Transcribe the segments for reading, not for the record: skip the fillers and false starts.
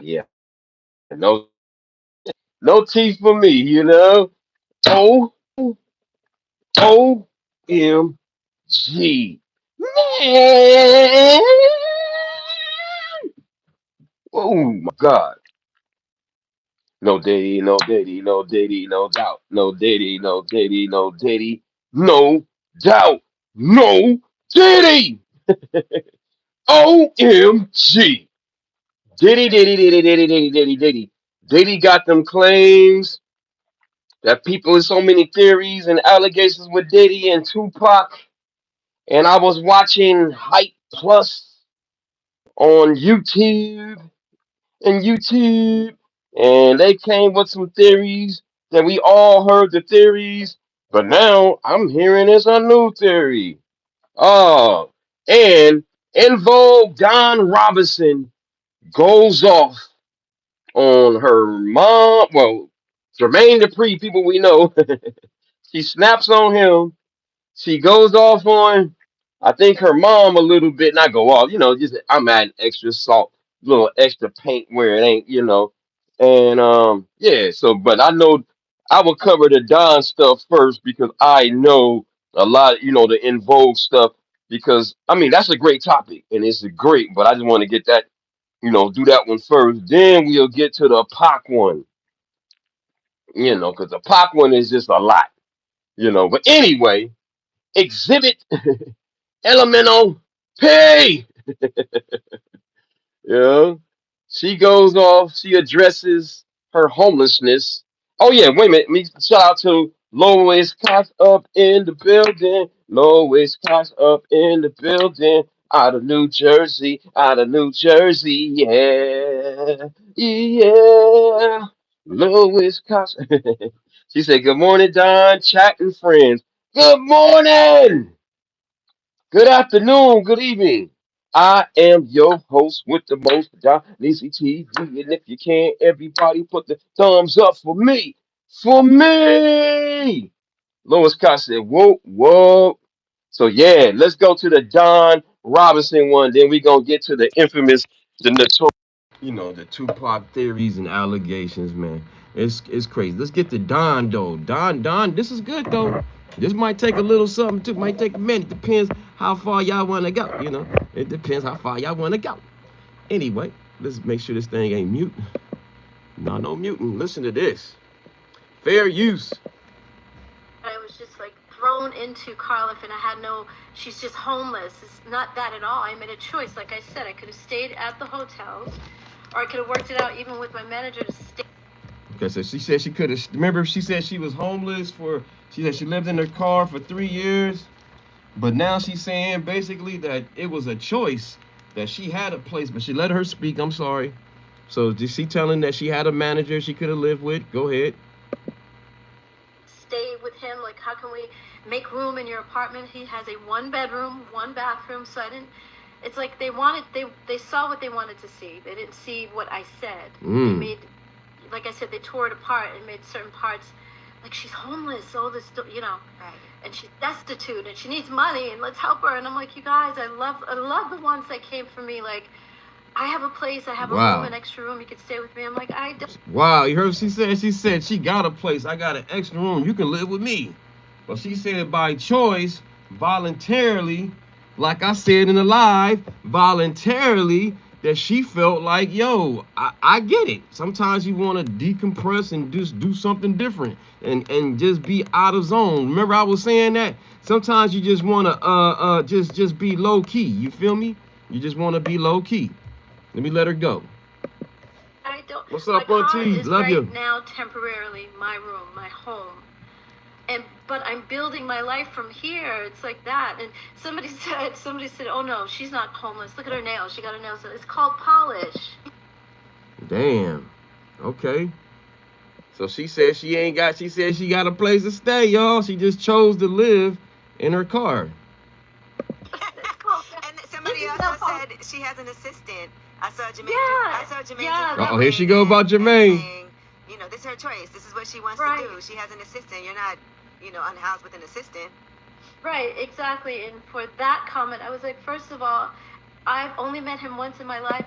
Yeah, no, no teeth for me, you know. O O M G. Man. Oh my God. No Diddy, no Diddy, no Diddy, no doubt. No Diddy, no Diddy, no Diddy, no doubt. No Diddy. OMG. Diddy, Diddy, Diddy, Diddy, Diddy, Diddy, Diddy. Diddy got them claims that people with so many theories and allegations with Diddy and Tupac. And I was watching Hype Plus on YouTube, and they came with some theories that we all heard the theories, but now I'm hearing it's a new theory. Oh, and in Vogue, Don Robinson goes off on her mom. Well, Jermaine Dupri, people we know, she snaps on him. She goes off on, I think her mom a little bit, not go off, just I'm adding extra salt, little extra paint where it ain't, And yeah, so but I know I will cover the Don stuff first because I know a lot, the In Vogue stuff because I mean that's a great topic and it's a great, but I just want to get that, do that one first. Then we'll get to the Pac one, because the Pac one is just a lot, But anyway, exhibit Elemental P. Yeah. She goes off, she addresses her homelessness. Oh yeah, wait a minute. Me shout out to Lois Cox up in the building. Lois Cox up in the building. Out of New Jersey, out of New Jersey, yeah. Yeah. Lois Cox. She said, "Good morning, Don, chatting friends. Good morning. Good afternoon, good evening. I am your host with the most, Don Nisi TV. And if you can, everybody put the thumbs up for me. For me. Lois Scott said, whoa, whoa. So yeah, let's go to the Don Robinson one. Then we gonna get to the infamous, the notorious, the Tupac theories and allegations, man. It's crazy. Let's get to Don though. Don, this is good though. This might take a little something too. Might take a minute. Depends how far y'all wanna go. It depends how far y'all wanna go. Anyway, let's make sure this thing ain't mute. No muting. Listen to this. Fair use. I was just like thrown into Carliff and I had no, she's just homeless. It's not that at all. I made a choice. Like I said, I could have stayed at the hotels or I could have worked it out even with my manager to stay. Okay, so she said she could have, remember she said she was homeless she said she lived in her car for 3 years, but now she's saying basically that it was a choice, that she had a place, but she let her speak, I'm sorry. So is she telling that she had a manager she could have lived with? Go ahead. Stay with him, like how can we make room in your apartment? He has a 1 bedroom, 1 bathroom, so I didn't, it's like they saw what they wanted to see. They didn't see what I said. They made, like I said, they tore it apart and made certain parts like she's homeless, all this, right. And she's destitute and she needs money and let's help her. And I'm like, you guys, I love the ones that came for me, like I have a place, I have a room, an extra room, you can stay with me. I'm like, I don't. Wow, you heard what she said? She said she got a place, I got an extra room, you can live with me. But she said by choice, voluntarily, like I said in the live, voluntarily, that she felt like, yo, I get it. Sometimes you want to decompress and just do something different and just be out of zone. Remember I was saying that? Sometimes you just want to just be low key. You feel me? You just want to be low key. Let me let her go. I don't. What's up, Auntie? Love you. Right now, temporarily, my room, my home. But I'm building my life from here. It's like that. And somebody said, oh no, she's not homeless. Look at her nails. She got her nails. It's called polish. Damn. Okay. So she said she said she got a place to stay, y'all. She just chose to live in her car. And somebody also said she has an assistant. I saw Jermaine. Yeah. Oh, here she go about Jermaine. Saying, this is her choice. This is what she wants to do. She has an assistant. You're not, unhoused with an assistant. Right, exactly. And for that comment, I was like, first of all, I've only met him once in my life.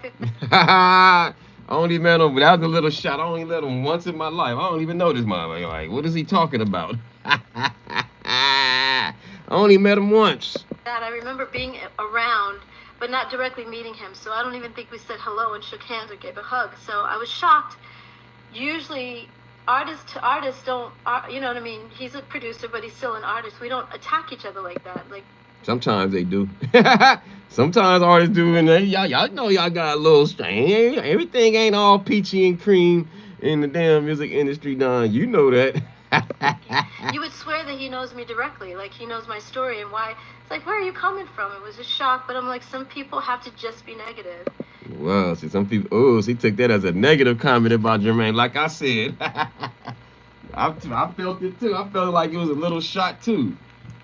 I only met him, but that was a little shot. I only met him once in my life. I don't even know this motherfucker. Like, what is he talking about? I only met him once. That I remember being around, but not directly meeting him. So I don't even think we said hello and shook hands or gave a hug. So I was shocked. Usually, artist to artist don't, you know what I mean? He's a producer, but he's still an artist. We don't attack each other like that. Like Sometimes they do. Sometimes artists do, and y'all know y'all got a little strain. Everything ain't all peachy and cream in the damn music industry, Don. You know that. you would swear that he knows me directly, like he knows my story and why. It's like, where are you coming from? It was a shock, but I'm like, some people have to just be negative. Well, see, some people, oh, she took that as a negative comment about Jermaine. Like I said, I felt it too. I felt like it was a little shot too.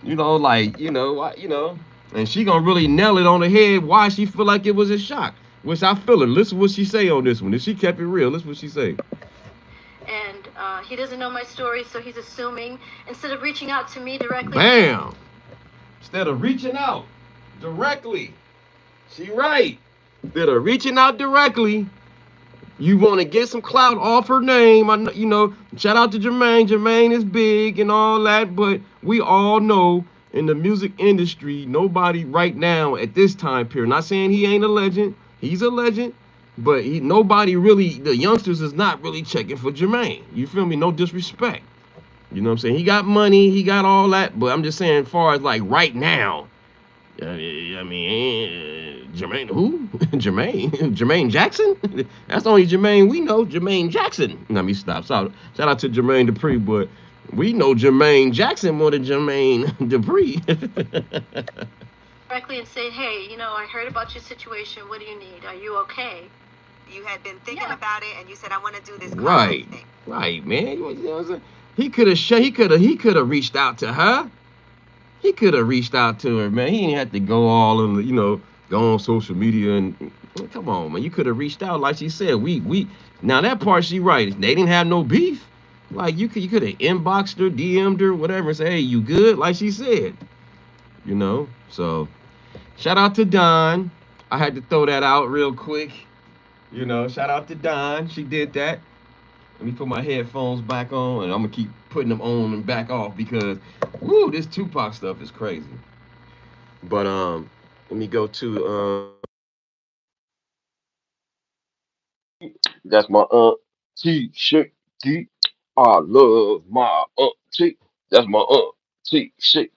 Like and she gonna really nail it on the head. Why she feel like it was a shock? Which I feel it. Listen what she say on this one. If she kept it real, listen what she say. And he doesn't know my story, so he's assuming instead of reaching out to me directly. Bam! Instead of reaching out directly, she right. Instead of reaching out directly, you want to get some clout off her name. Shout out to Jermaine. Jermaine is big and all that, but we all know in the music industry, nobody right now at this time period, not saying he ain't a legend, he's a legend, but nobody really, the youngsters is not really checking for Jermaine. You feel me? No disrespect. You know what I'm saying? He got money, he got all that, but I'm just saying, as far as like right now, I mean, Jermaine, who? Jermaine Jackson? That's the only Jermaine we know, Jermaine Jackson. Let me stop. Shout out to Jermaine Dupri, but we know Jermaine Jackson more than Jermaine Dupri. Directly and say, hey, I heard about your situation. What do you need? Are you okay? You had been thinking about it, and you said, I want to do this. Right, thing. Right, man. You know what I'm saying? He could have reached out to her. He could have reached out to her, man. He didn't have to go all in, go on social media and come on, man. You could have reached out, like she said. We now that part she right. They didn't have no beef. Like you could have inboxed her, DM'd her, whatever, and say, hey, you good? Like she said. So shout out to Don. I had to throw that out real quick. Shout out to Don. She did that. Let me put my headphones back on, and I'm gonna keep putting them on and back off because, woo, this Tupac stuff is crazy. But let me go to That's my T-shirt. I love my T. That's my T-shirt.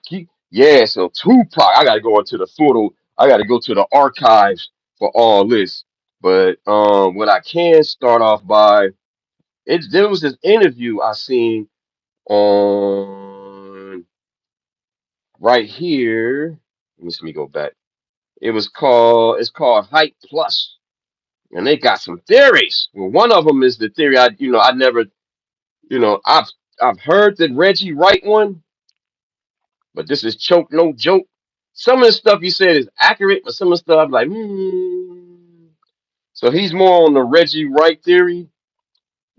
Yeah, so Tupac. I gotta go into the photo. I gotta go to the archives for all this. But what I can start off by there was this interview I seen on right here. Let me go back. It's called Hype Plus, and they got some theories. Well, one of them is the theory I never I've heard that Reggie write one, but this is choke no joke. Some of the stuff he said is accurate, but some of the stuff I'm like, So he's more on the Reggie Wright theory,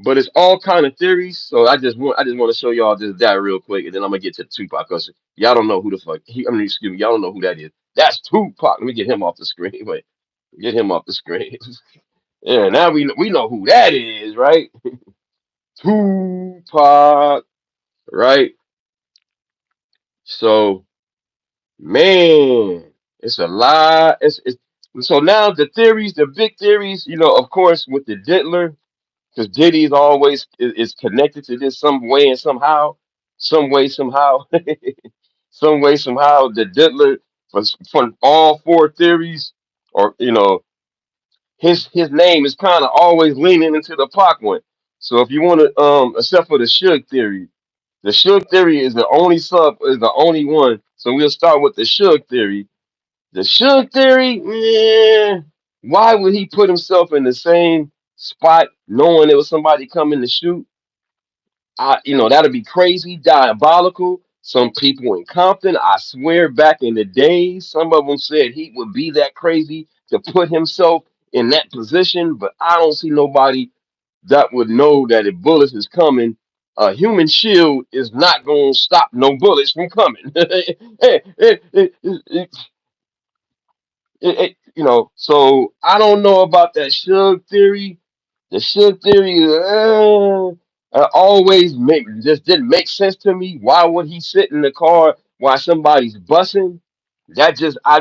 but it's all kind of theories. So I just want to show y'all just that real quick, and then I'm gonna get to Tupac because y'all don't know who the fuck excuse me, y'all don't know who that is. That's Tupac. Let me get him off the screen. Wait, get him off the screen. Yeah, now we know who that is, right? Tupac, right? So man, it's a lot. It's so now the big theories, of course, with the Diddler, because Diddy is always is connected to this some way and somehow, some way somehow, some way somehow. The Diddler from all four theories, or his name is kind of always leaning into the Pac one. So if you want to, except for the Suge theory, the Suge theory is the only one. So we'll start with the Suge theory. The Suge theory, why would he put himself in the same spot knowing there was somebody coming to shoot? That'd be crazy, diabolical. Some people in Compton, I swear, back in the days, some of them said he would be that crazy to put himself in that position, but I don't see nobody that would know that if bullets is coming, a human shield is not going to stop no bullets from coming. So I don't know about that Suge theory. The Suge theory always just didn't make sense to me. Why would he sit in the car while somebody's bussing? That just I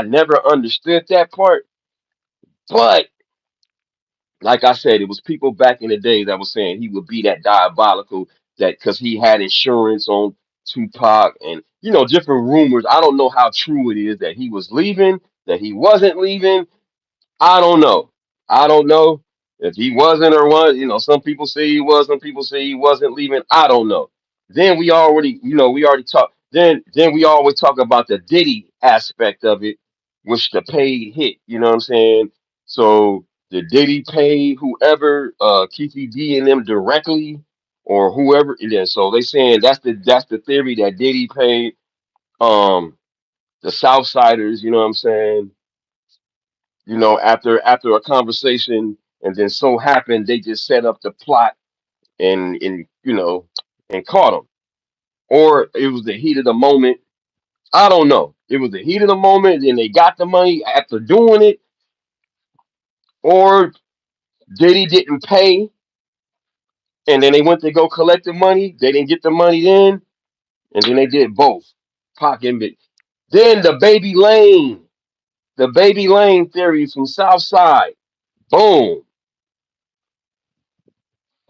never understood that part. But like I said, it was people back in the day that was saying he would be that diabolical that because he had insurance on Tupac and different rumors. I don't know how true it is that he was leaving, that he wasn't leaving. I don't know. I don't know if he wasn't or was. Some people say he was, some people say he wasn't leaving. I don't know. Then we already talked. Then we always talk about the Diddy aspect of it, which the paid hit. You know what I'm saying? So the Diddy pay whoever, Keefy D and them directly, or whoever. And then so they saying that's the theory that Diddy paid the Southsiders. You know what I'm saying? After a conversation, and then so happened they just set up the plot and caught him, or it was the heat of the moment. I don't know. It was the heat of the moment, and they got the money after doing it, or Diddy didn't pay, and then they went to go collect the money. They didn't get the money then, and then they did both. Pocket bit. Then the baby lane theory from Southside. Boom.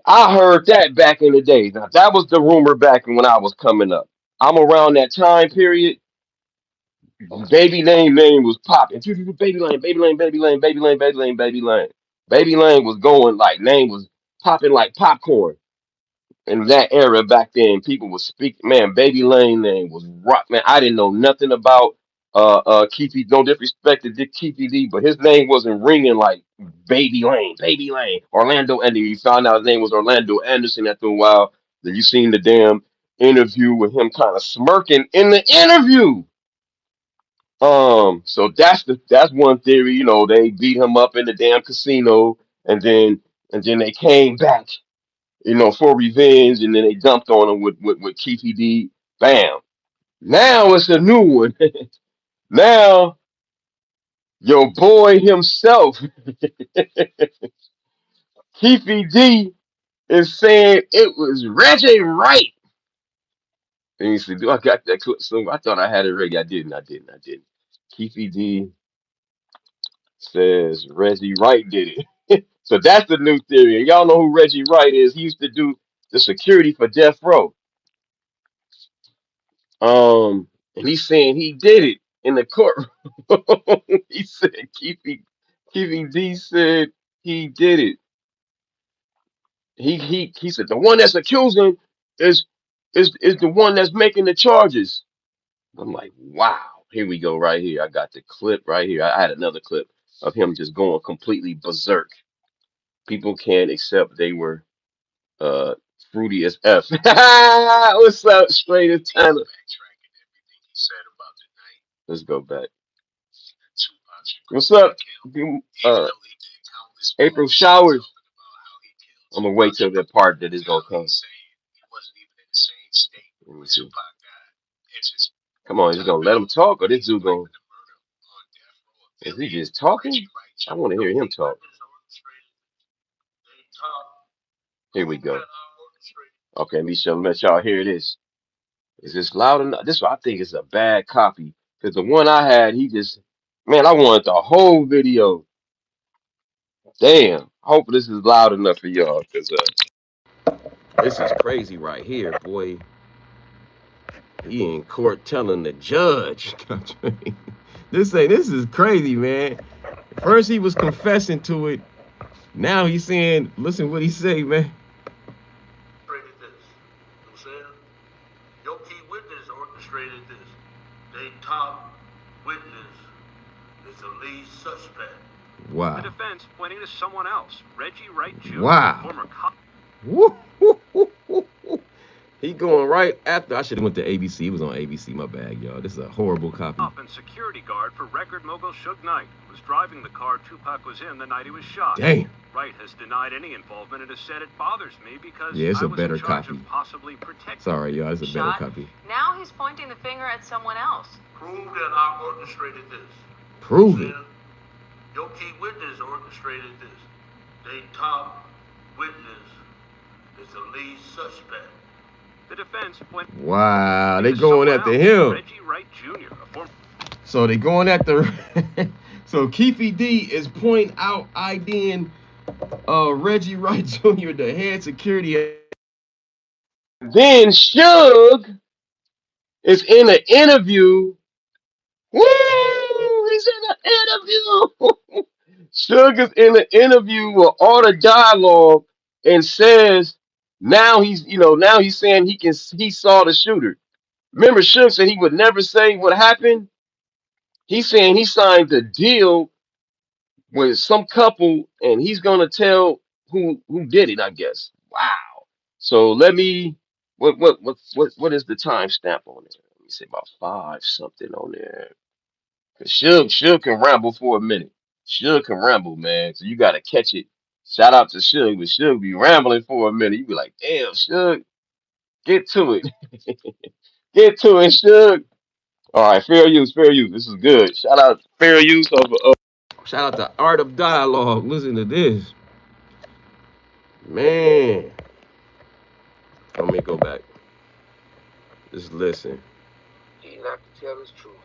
I heard that back in the day. Now, that was the rumor back when I was coming up. I'm around that time period. Baby name was popping. Baby Lane, Baby Lane, Baby Lane, Baby Lane, Baby Lane, Baby Lane. Baby Lane was going like name was popping like popcorn. In that era back then, people was speaking. Man, Baby Lane name was rock. Man, I didn't know nothing about Keefy. No disrespect to Dick Keefy D, but his name wasn't ringing like Baby Lane, Orlando. And you found out his name was Orlando Anderson after a while. Then you seen the damn interview with him kind of smirking in the interview. So that's one theory. They beat him up in the damn casino, and then they came back for revenge, and then they dumped on him with Keefy D. Bam. Now it's a new one. Now your boy himself, Keefy D, is saying it was Reggie Wright. Let me see. Do I got that clip? So I thought I had it ready. I didn't. I didn't. I didn't. Keefy D says Reggie Wright did it. So that's the new theory. And y'all know who Reggie Wright is. He used to do the security for Death Row. And he's saying he did it in the courtroom. He said Keefy D said he did it. He said the one that's accusing is is the one that's making the charges. I'm like, wow. Here we go, right here. I got the clip right here. I had another clip of him just going completely berserk. People can't accept they were uh fruity as F. What's up, straight as Tyler? Let's go back. What's up? Uh, April Showers. I'm gonna wait till the part that is gonna come. Let me see. Come on, is he gonna let him talk, or this dude gonna? Is he just talking? I want to hear him talk. Here we go. Okay, let y'all hear this. Is this loud enough? This one I think is a bad copy because the one I had, man, I wanted the whole video. Damn. Hopefully this is loud enough for y'all because this is crazy right here, boy. He in court telling the judge. This is crazy, man. First he was confessing to it. Now he's saying, listen what he say, man. Your key witness orchestrated this. They top witness is the lead suspect. Wow. The defense pointing to someone else, Reggie Wright Jr., wow. former cop. Woo. He going right after. I should have went to ABC. He was on ABC. My bad, y'all. This is a horrible copy. And security guard for record mogul Suge Knight was driving the car Tupac was in the night he was shot. Damn. Wright has denied any involvement and has said it bothers me because yeah, it's I a was better in charge copy. Of possibly protecting. Sorry, y'all. It's a better copy. Now he's pointing the finger at someone else. Prove that I orchestrated this. Prove it. Your key witness orchestrated this. They top witness is the lead suspect. The defense went. Wow, they going after him. Reggie Wright Jr., a former. So they going after. So Keefe D is pointing out IDing Reggie Wright Jr., the head security. Then Suge is in an interview. Woo! He's in an interview. Suge is in an interview with all the dialogue and says now now he's saying he saw the shooter. Remember, Suge said he would never say what happened. He's saying he signed a deal with some couple and he's gonna tell who did it, I guess. Wow. So let me what is the timestamp on there? Let me say about 5 something on there. Cause Suge can ramble for a minute. Suge can ramble, man. So you gotta catch it. Shout out to Suge, but Suge be rambling for a minute. You be like, damn, Suge, get to it. Get to it, Suge. All right, fair use, fair use. This is good. Shout out fair use of shout out to Art of Dialogue. Listen to this. Man. Let me go back. Just listen. He not to tell his truth.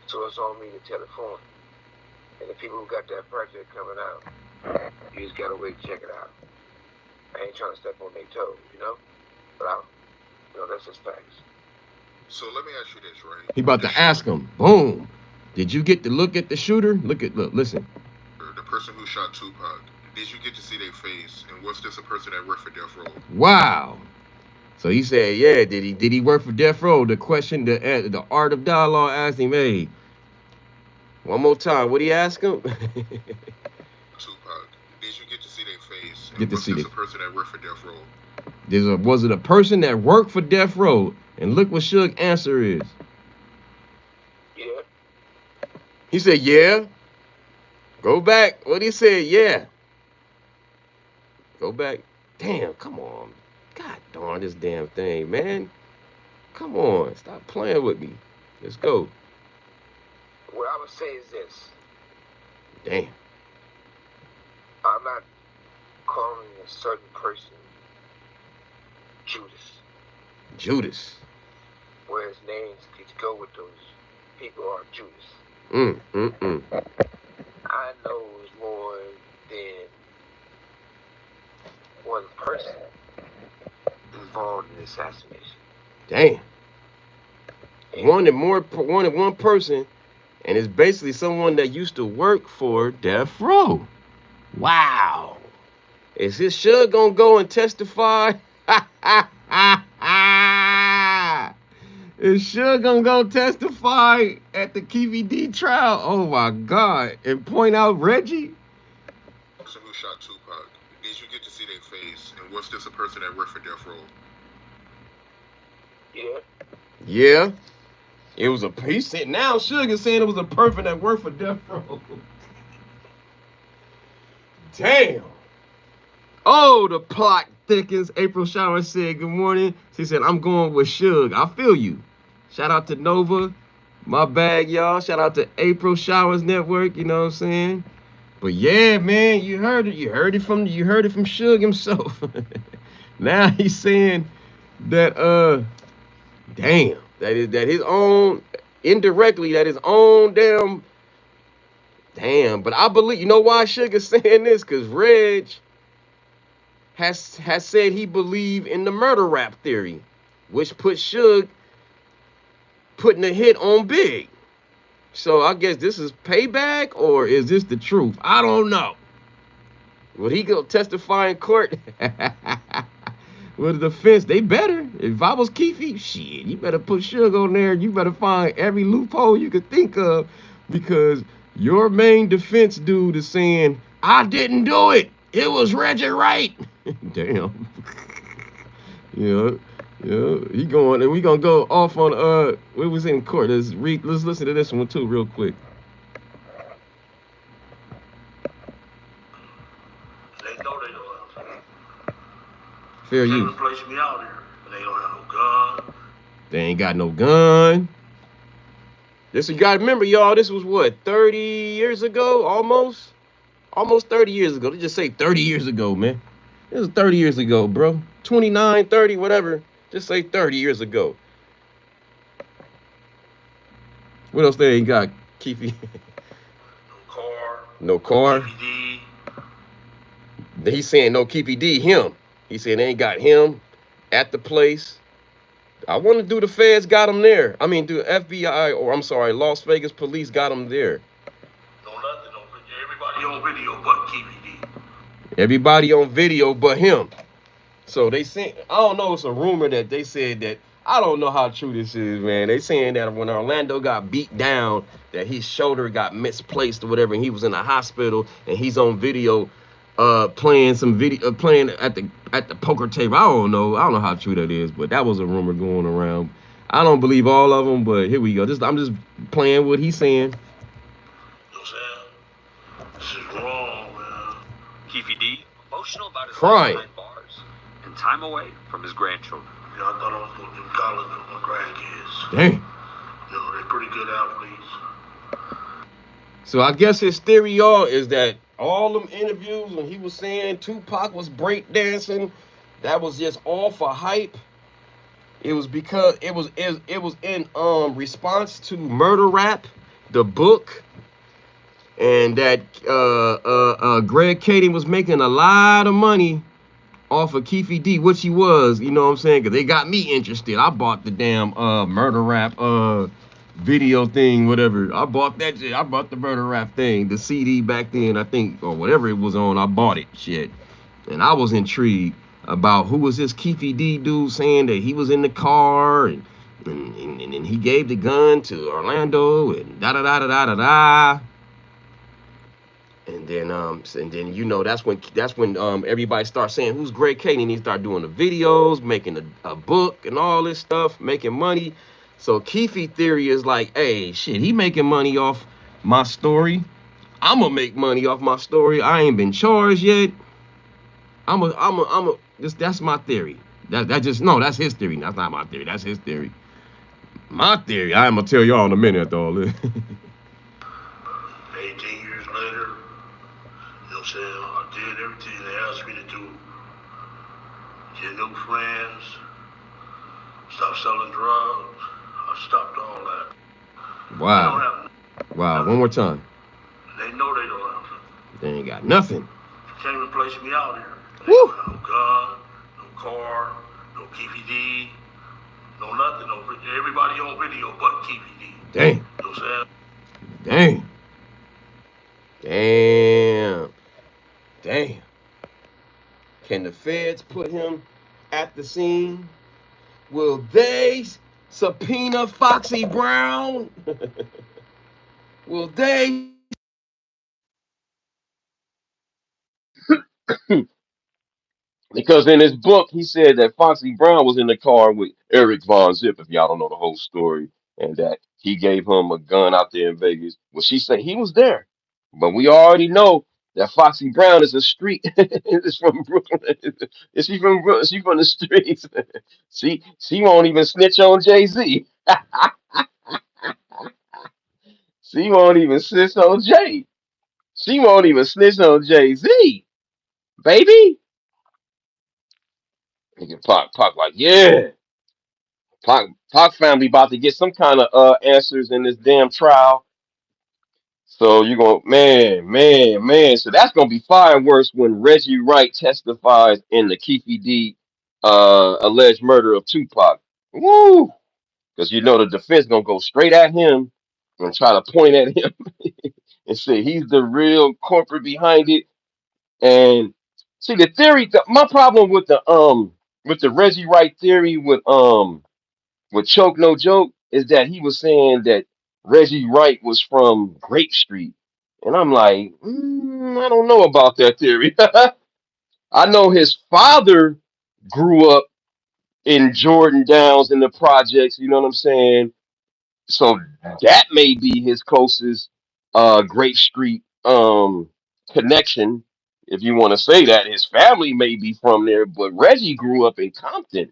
So it's on me to tell it for him. And the people who got that project coming out, you just gotta wait to check it out. I ain't trying to step on their toes, But that's just facts. So let me ask you this, right? He about to ask him. Boom. Did you get to look at the shooter? Look, listen. The person who shot Tupac, did you get to see their face? And was this a person that worked for Death Row? Wow. So he said, yeah, did he work for Death Row? The question, the Art of Dialogue asked him, hey, one more time, what did he ask him? Tupac, did you get to see their face? And Get to was see this the a person that worked for Death Row? Was it a person that worked for Death Row? And look what Suge's answer is. Yeah. He said, yeah. Go back. What he said, yeah. Go back. Damn, come on. God darn this damn thing, man. Come on. Stop playing with me. Let's go. What I would say is this. Damn. I'm not calling a certain person Judas. Judas. Where his names could go with those people are Judas. I know it's more than one person involved in the assassination. Damn. One person, and it's basically someone that used to work for Death Row. Wow. Is this Suge gonna go and testify? Is Suge gonna go testify at the KVD trial? Oh my God. And point out Reggie? The person who shot Tupac, did you get to see their face? And was this a person that worked for Death Row? Yeah. Yeah. It was he said now Suge is saying it was a person that worked for Death Row. Damn. Oh, the plot thickens. April Shower said good morning. She said, I'm going with Suge. I feel you. Shout out to Nova. My bag, y'all. Shout out to April Showers Network, you know what I'm saying? But yeah, man, you heard it. You heard it from Suge himself. Now he's saying that damn, that his own indirectly, that his own damn. But I believe, you know why Suge is saying this? Because Reg has said he believed in the murder rap theory, which put Suge putting a hit on Big. So I guess this is payback, or is this the truth? I don't know. Would he go testify in court? With the defense, they better. If I was Keefe, shit, you better put Suge on there. You better find every loophole you could think of, because your main defense dude is saying, I didn't do it. It was Reggie Wright. Damn. Yeah. He going, and we gonna go off on what was in court. Let's listen to this one too, real quick. They know they don't have Fair They use. replace me out here, but they don't have no gun. They ain't got no gun. This, you gotta remember, y'all, this was what, 30 years ago, almost? Almost 30 years ago. They just say 30 years ago, man. It was 30 years ago, bro. 29, 30, whatever. Just say 30 years ago. What else they ain't got, Keefy? No car. No No car. DVD. He's saying no Keefy D, him. He said they ain't got him at the place. I wonder do the feds got him there? I mean, do FBI or I'm sorry, Las Vegas police got him there? No nothing. No, everybody on video but KVD. Everybody on video but him. So they say I don't know. It's a rumor that they said that I don't know how true this is, man. They saying that when Orlando got beat down, that his shoulder got misplaced or whatever, and he was in the hospital, and he's on video, playing some video, playing at the poker table. I don't know how true that is, but that was a rumor going around. I don't believe all of them, but here we go. I'm just playing what he's saying. You know what I'm saying? This is wrong, man. Keefy D, emotional about his Crying. life behind bars and time away from his grandchildren. Yeah, I thought I was going to do college with my grandkids. Dang. You know, they're pretty good athletes. So I guess his theory, y'all, is that all them interviews when he was saying Tupac was breakdancing, that was just all for hype. It was because it was in response to Murder Rap, the book, and that Greg Kading was making a lot of money off of Keefy D, which he was, you know what I'm saying? Because they got me interested. I bought the damn Murder Rap video thing, whatever. I bought that shit. I bought the Murder Rap thing, the CD back then, I think, or whatever it was on. I bought it, shit. And I was intrigued about who was this Keefy D dude saying that he was in the car and he gave the gun to Orlando and da da da da da da da. And then you know that's when everybody starts saying who's Greg Kading. He start doing the videos, making a book and all this stuff, making money. So Keefy theory is like, hey, shit, he making money off my story. I'm gonna make money off my story. I ain't been charged yet. I'm a. That's my theory. That just no, that's his theory. That's not my theory. That's his theory. My theory. I'm gonna tell y'all in a minute, though. 18 years later, you know what I'm saying? I did everything they asked me to do. Get new friends, stop selling drugs. I stopped all that. Wow. Wow. One more time. They know they don't have nothing. They ain't got nothing. You can't even place me out here. Woo. No gun, no car, no KVD, no nothing. No, everybody on video but KVD. Dang. You know what I'm Dang. saying? Damn. Damn. Can the feds put him at the scene? Will they subpoena Foxy Brown? Will they? Because in his book, he said that Foxy Brown was in the car with Eric Von Zip, if y'all don't know the whole story, and that he gave him a gun out there in Vegas. Well, she said he was there. But we already know that Foxy Brown is a street. It's from Brooklyn. She from the streets. She won't even snitch on Jay-Z. She won't even snitch on Jay. She won't even snitch on Jay-Z. Baby. Nigga Pac like, yeah. Pac family about to get some kind of answers in this damn trial. So you're going, man. So that's gonna be far worse when Reggie Wright testifies in the Keefy D alleged murder of Tupac. Woo! Because you know the defense gonna go straight at him and try to point at him and say he's the real corporate behind it. And see the theory, my problem with the Reggie Wright theory with Choke No Joke is that he was saying that Reggie Wright was from Grape Street. And I'm like, I don't know about that theory. I know his father grew up in Jordan Downs in the projects, you know what I'm saying? So that may be his closest Grape Street connection, if you want to say that. His family may be from there, but Reggie grew up in Compton.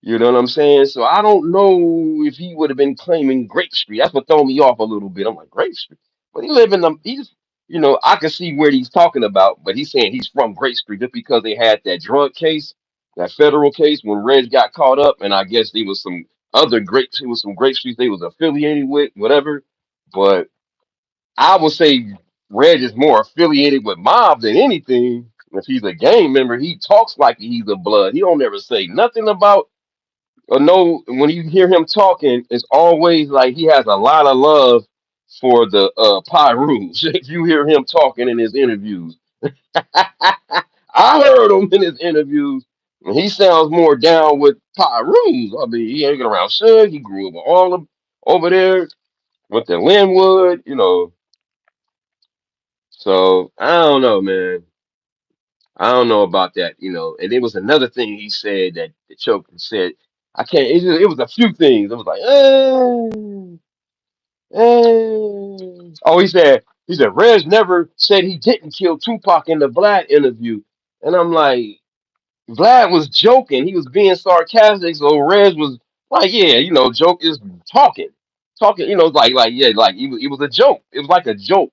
You know what I'm saying? So I don't know if he would have been claiming Grape Street. That's what threw me off a little bit. I'm like, Grape Street? But he live in the I can see where he's talking about, but he's saying he's from Great Street just because they had that drug case, that federal case when Reg got caught up, and I guess there was some it was some Great Streets they was affiliated with, whatever. But I would say Reg is more affiliated with Mob than anything. If he's a gang member, he talks like he's a blood. He don't ever say nothing about or no. When you hear him talking, it's always like he has a lot of love for the Pyrus. If you hear him talking in his interviews, I heard him in his interviews, and he sounds more down with Pyrus. I mean, he hanging around Suge. He grew up with all of them over there with the Linwood. So I don't know, man. I don't know about that. And there was another thing he said that the choke said. I can't. It was a few things. It was like, oh, he said Reg never said he didn't kill Tupac in the Vlad interview, and I'm like, Vlad was joking. He was being sarcastic, so Reg was like, yeah, joke is talking. Like yeah, like it was a joke. It was like a joke.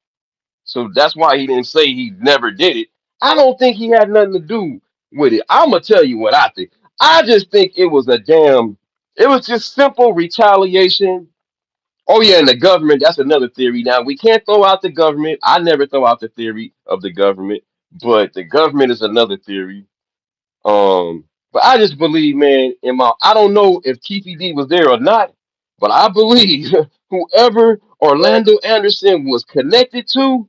So that's why he didn't say he never did it. I don't think he had nothing to do with it. I'm gonna tell you what I think. I just think it was it was just simple retaliation. Oh yeah, and the government, that's another theory. Now we can't throw out the government. I never throw out the theory of the government, but the government is another theory. But I just believe, man, I don't know if Keefe D was there or not, but I believe whoever Orlando Anderson was connected to,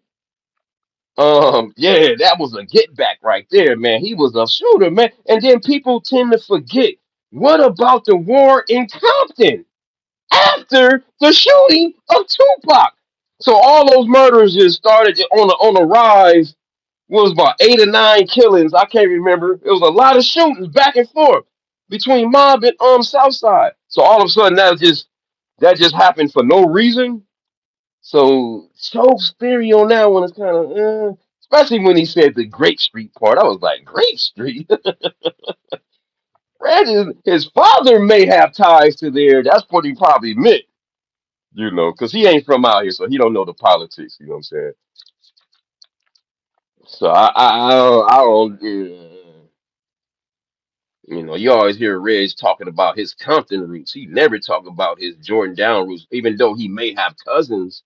yeah, that was a get back right there, man. He was a shooter, man. And then people tend to forget. What about the war in Compton after the shooting of Tupac? So all those murders just started on a rise. Was about 8 or 9 killings. I can't remember. It was a lot of shootings back and forth between Mob and Southside. So all of a sudden that just happened for no reason. So Choke's theory on that one is kind of, especially when he said the Grape Street part. I was like, Grape Street? His father may have ties to there. That's what he probably meant, because he ain't from out here, so he don't know the politics. You know what I'm saying? So I don't. You always hear Reg talking about his Compton roots. He never talk about his Jordan Down roots, even though he may have cousins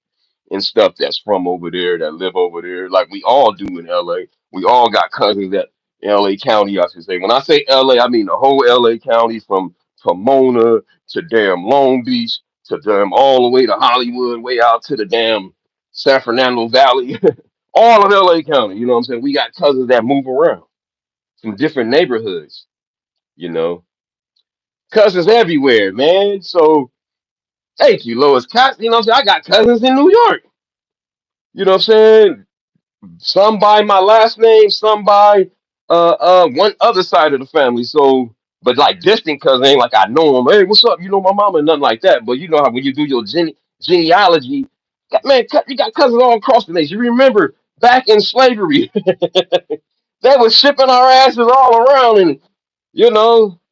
and stuff that's from over there that live over there, like we all do in LA. We all got cousins that LA County, I should say. When I say LA, I mean the whole LA County from Pomona to damn Long Beach to damn all the way to Hollywood, way out to the damn San Fernando Valley, all of LA County. You know what I'm saying? We got cousins that move around from different neighborhoods. You know, cousins everywhere, man. So thank you, Lois Cox. You know what I'm saying? I got cousins in New York. You know what I'm saying? Some by my last name, some by one other side of the family. So, but like distant cousin ain't like I know them. Hey, what's up? You know my mama, nothing like that. But you know how when you do your genealogy, man, you got cousins all across the nation. You remember back in slavery, they was shipping our asses all around and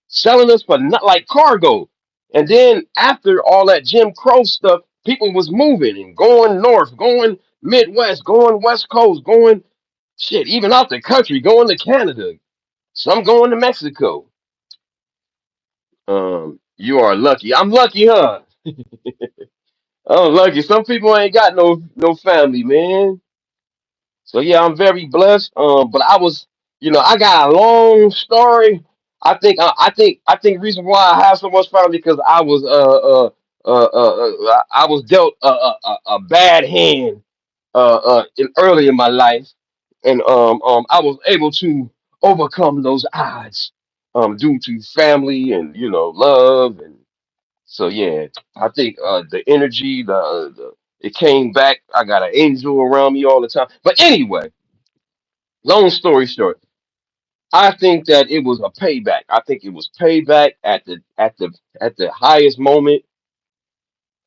selling us for not like cargo. And then after all that Jim Crow stuff, people was moving and going north, going Midwest, going West Coast, going shit, even out the country, going to Canada, some going to Mexico. You are lucky. I'm lucky, huh? I'm lucky. Some people ain't got no family, man. So yeah, I'm very blessed. But I got a long story. I think reason why I have so much family because I was dealt a bad hand early in my life, and I was able to overcome those odds due to family and love, and so yeah, I think the energy, the it came back. I got an angel around me all the time. But anyway, long story short, I think that it was a payback. I think it was payback at the highest moment.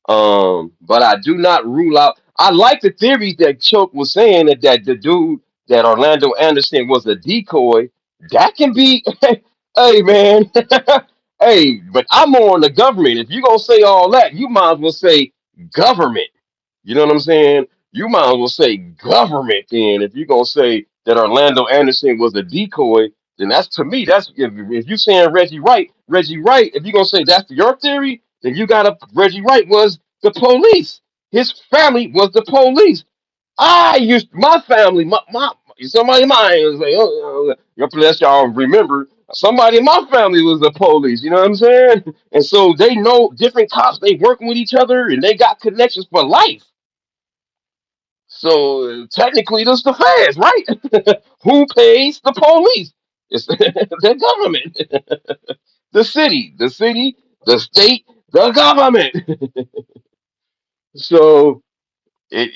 But I do not rule out. I like the theory that Chuck was saying that the dude that Orlando Anderson was a decoy. That can be, hey man, hey. But I'm on the government. If you gonna say all that, you might as well say government. You know what I'm saying? You might as well say government then. If you're gonna say that Orlando Anderson was a decoy, then that's to me, that's if you saying Reggie Wright, if you're gonna say that's your theory, then you gotta Reggie Wright was the police. His family was the police. I used my family, my somebody in mine was like, God bless y'all remember. Somebody in my family was the police, you know what I'm saying? And so they know different cops, they working with each other and they got connections for life. So technically, this the feds, right? Who pays the police? It's the government, the city, the state, the government. So it,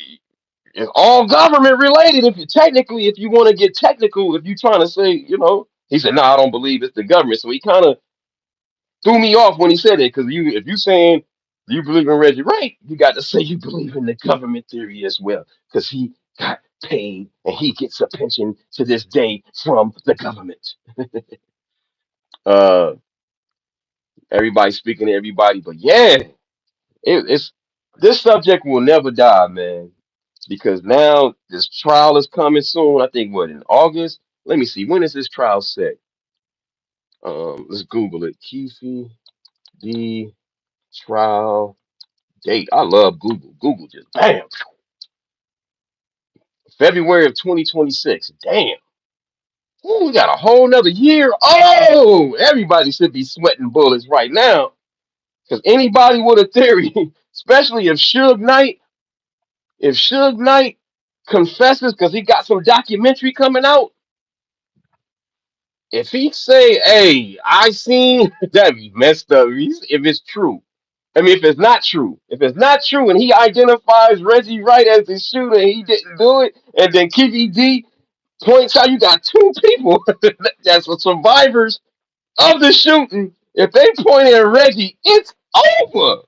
it's all government related. If you technically, if you want to get technical, if you're trying to say, he said, "No, I don't believe it's the government." So he kind of threw me off when he said it because if you saying you believe in Reggie Wright, you got to say you believe in the government theory as well because he got paid and he gets a pension to this day from the government. Uh, everybody speaking to everybody, but yeah, it's this subject will never die, man, because now this trial is coming soon. I think what in August. Let me see when is this trial set. Let's Google it. Keefe D trial date. I love Google. Google just bam. February of 2026. Damn. Ooh, we got a whole nother year. Oh, everybody should be sweating bullets right now. Because anybody with a theory, especially if Suge Knight confesses because he got some documentary coming out, if he say, hey, I seen that be messed up. If it's true. I mean, if it's not true, and he identifies Reggie Wright as the shooter, and he didn't do it, and then Kiffy D points out you got two people that's the survivors of the shooting. If they point at Reggie, it's over.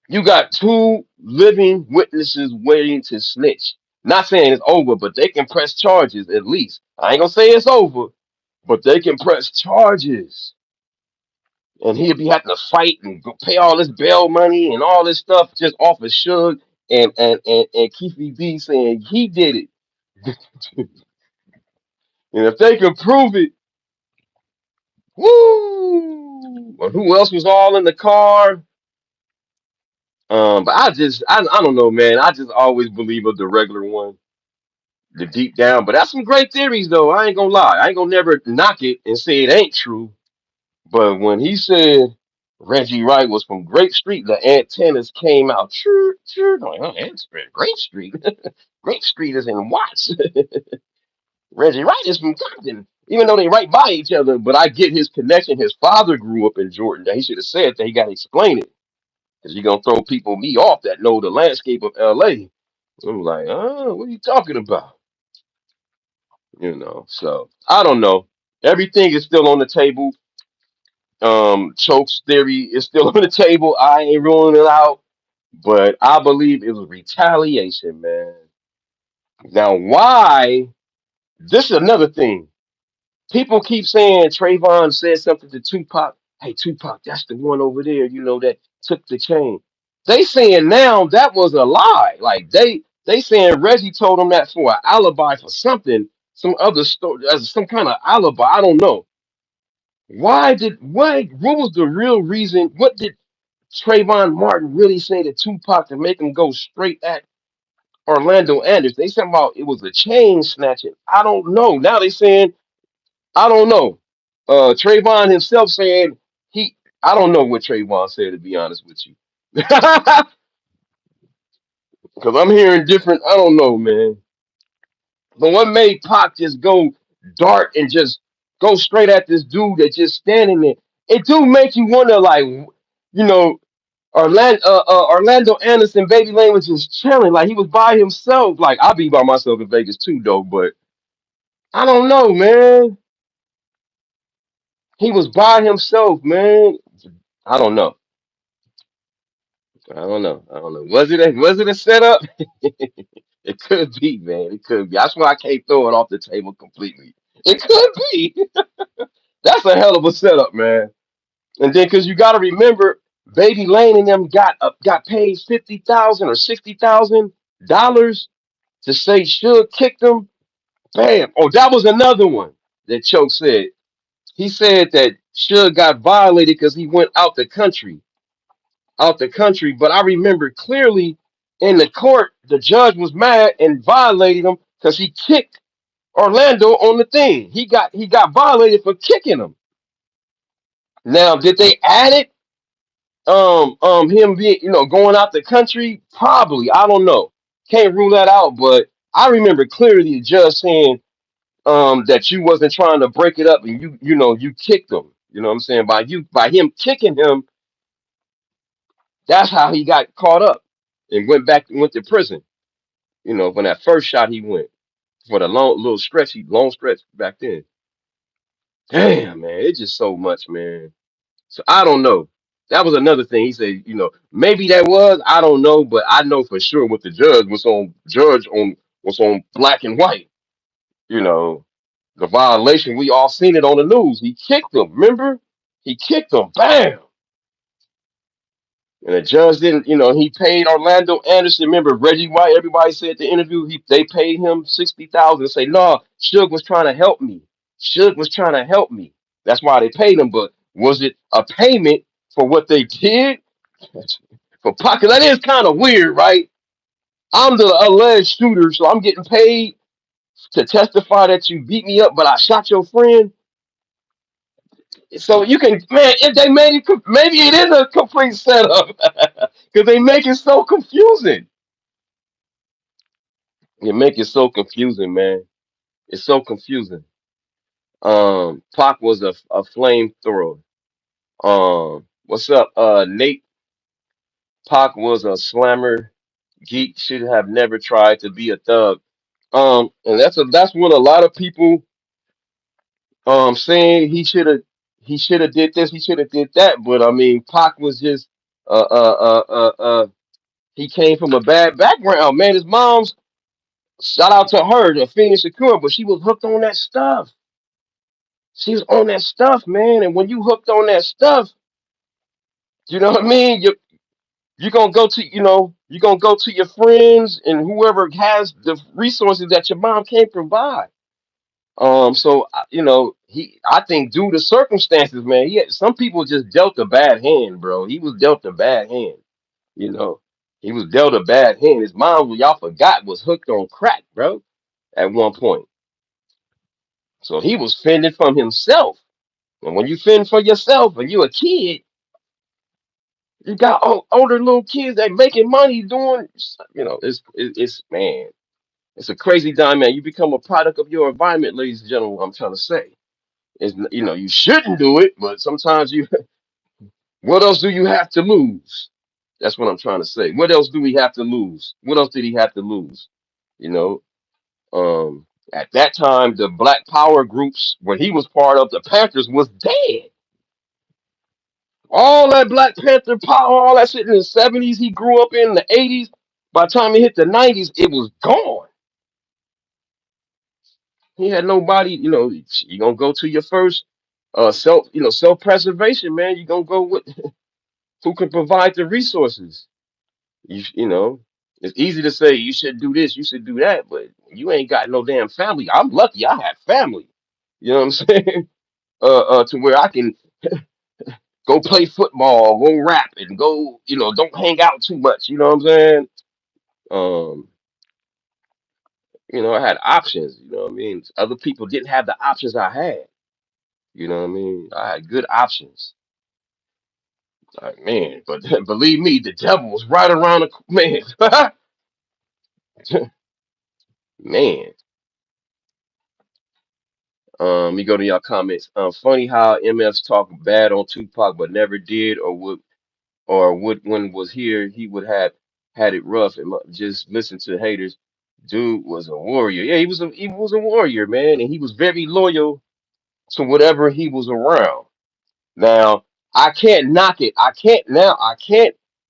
You got two living witnesses waiting to snitch. Not saying it's over, but they can press charges at least. I ain't gonna say it's over, but they can press charges. And he'd be having to fight and pay all this bail money and all this stuff just off of Suge and Keefe D saying he did it. And if they can prove it, woo! Or who else was all in the car? But I don't know, man. I just always believe of the regular one, the deep down. But that's some great theories, though. I ain't gonna lie. I ain't gonna never knock it and say it ain't true. But when he said Reggie Wright was from Grape Street, the antennas came out. Sure, sure. Like, oh, that's Grape Street. Grape Street is in Watts. Reggie Wright is from Compton. Even though they right by each other, but I get his connection. His father grew up in Jordan. He should have said that. He got to explain it. Because you're going to throw me off that know the landscape of LA. I'm like, oh, what are you talking about? So I don't know. Everything is still on the table. Choke's theory is still on the table. I ain't ruling it out, but I believe it was retaliation, man. Now, why? This is another thing. People keep saying Trayvon said something to Tupac. Hey, Tupac, that's the one over there, that took the chain. They saying now that was a lie. Like they saying Reggie told him that for an alibi for something, some other story, some kind of alibi. I don't know. What was the real reason? What did Trayvon Martin really say to Tupac to make him go straight at Orlando Anderson? They said about it was a chain snatching. I don't know. Now they saying I don't know. Trayvon himself saying he. I don't know what Trayvon said to be honest with you, because I'm hearing different. I don't know, man. But what made Pac just go dark and just go straight at this dude that just standing there? It do make you wonder, like, Orlando Anderson, Baby Lane was just chilling, like he was by himself. Like I'll be by myself in Vegas too, though. But I don't know, man. He was by himself, man. I don't know. I don't know. Was it a setup? It could be, man. It could be. That's why I can't throw it off the table completely. It could be. That's a hell of a setup, man. And then, because you got to remember, Baby Lane and them got paid $50,000 or $60,000 to say Suge kicked them. Bam! Oh, that was another one that Choke said. He said that Suge got violated because he went out the country. But I remember clearly in the court, the judge was mad and violated him because he kicked Orlando on the thing. He got violated for kicking him. Now, did they add it? Him being going out the country? Probably. I don't know. Can't rule that out. But I remember clearly the judge saying that you wasn't trying to break it up and you kicked him. You know what I'm saying? By him kicking him, that's how he got caught up and went to prison. When that first shot he went for the long stretch back then. Damn, man, it's just so much, man. So I don't know. That was another thing. He said, maybe that was, I don't know, but I know for sure what the judge was on black and white. You know, the violation, we all seen it on the news. He kicked him, remember? He kicked him, bam. And the judge didn't, he paid Orlando Anderson. Remember Reggie White? Everybody said at the interview they paid him 60,000 to say, no, Suge was trying to help me. Suge was trying to help me. That's why they paid him. But was it a payment for what they did? For pocket, that is kind of weird, right? I'm the alleged shooter, so I'm getting paid to testify that you beat me up, but I shot your friend. So you can, man, if they made it, maybe it is a complete setup because they make it so confusing. You make it so confusing, man. It's so confusing. Pac was a flamethrower. What's up, Nate? Pac was a slammer. Geek should have never tried to be a thug. And that's what a lot of people saying he should have did this, he should have did that. But I mean, Pac was just he came from a bad background, man. His mom's shout out to her, the Phoenix Secure, but she was hooked on that stuff. She was on that stuff, man. And when you hooked on that stuff, you know what I mean? You're gonna go to you're gonna go to your friends and whoever has the resources that your mom can't provide. So I think due to circumstances, man, some people just dealt a bad hand, bro. He was dealt a bad hand, you know. He was dealt a bad hand. His mom, y'all forgot, was hooked on crack, bro, at one point. So he was fending from himself. And when you fend for yourself and you a kid, you got older little kids that making money doing, it's man, it's a crazy time, man. You become a product of your environment, ladies and gentlemen. What I'm trying to say. Is you shouldn't do it, but sometimes you. What else do you have to lose? That's what I'm trying to say. What else do we have to lose? What else did he have to lose? You know, at that time, the Black Power groups, when he was part of the Panthers, was dead. All that Black Panther power, all that shit in the '70s, he grew up in the '80s. By the time he hit the '90s, it was gone. He had nobody. You gonna go to your first self preservation, man. You gonna go with who can provide the resources. You know, it's easy to say you should do this, you should do that, but you ain't got no damn family. I'm lucky I have family. You know what I'm saying? To where I can go play football, go rap, and go, don't hang out too much. You know what I'm saying? Um, I had options. You know what I mean? Other people didn't have the options I had. You know what I mean? I had good options. Like, man, but believe me, the devil was right around the man. Man. You go to your comments. Funny how MFs talk bad on Tupac, but never did or would when was here he would have had it rough and just listen to haters. Dude was a warrior. Yeah, he was a warrior, man, and he was very loyal to whatever he was around. Now I can't knock it. I can't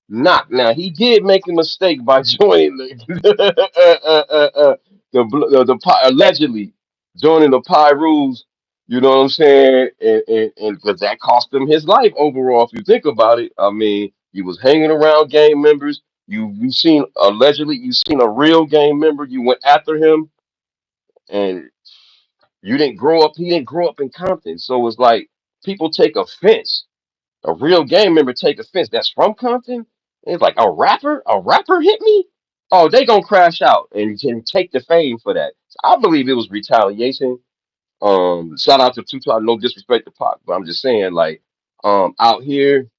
knock. Now he did make a mistake by joining the allegedly joining the Pi Rules You know what I'm saying? And 'cause that cost him his life overall. If you think about it, I mean, he was hanging around gang members. You seen allegedly you seen a real gang member. You went after him, and you didn't grow up. He didn't grow up in Compton, so it's like people take offense. A real gang member take offense. That's from Compton. And it's like a rapper hit me. Oh, they gonna crash out and can take the fame for that. So I believe it was retaliation. Shout out to Tupac. No disrespect to Pac, but I'm just saying, like, out here,